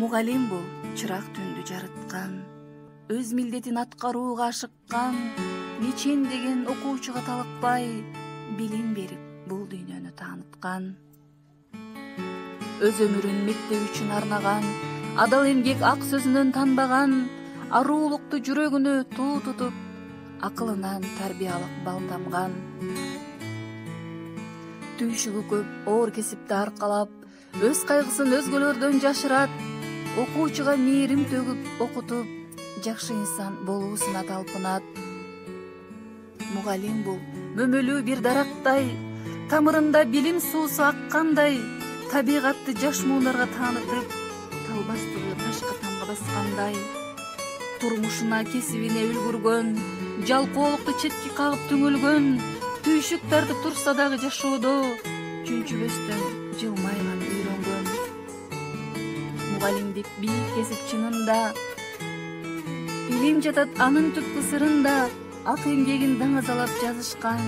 Мугалим бул чырак түндү жарыткан, өз милдетин аткарууга ашыккан, мечендеген окуучуга талыкпай, билим берип бул дүйнөнү тааныткан. Өз өмүрүн мектеп үчүн арнаган, адал эмгек ак сөзүнөн танбаган, аруулукту жүрөгүнө туу тутуп, акылынан тарбиялык бал тамган. Түйшүгү көп оор кесипти аркалап, өз кайгысын өзгөлөрдөн жашырат, окуучуга мээрим төгүп окутуп, жакшы инсан болуусуна талпынат. Мугалим бул мөмөлүү бир дарактай, тамырында билим суусу аккандай, табигатты жаш муундарга таанытып, талбастыгы ташка тамга баскандай. Турмушуна, кесибине үлгүргөн, жалкоолукту четке кагып түңөлгөн, түйшүк тартып турса дагы жашоодо, чүнчүбөстөн жылмайган үйрөнгөн. Мугалимдик бийик кесип чынында, билим жатат анын түпкү сырында, ак эмгегин даңазалап жазышкан,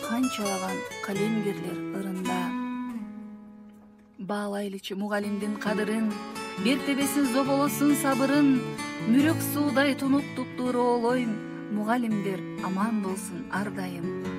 канчалаган калемгерлер ырында. Баалайлычы мугалимдин кадырын, бертебесин зоболосун сабырын, мүрөк суудай тунуп туптууру ойлойм, мугалимдер аман болсун ар дайым.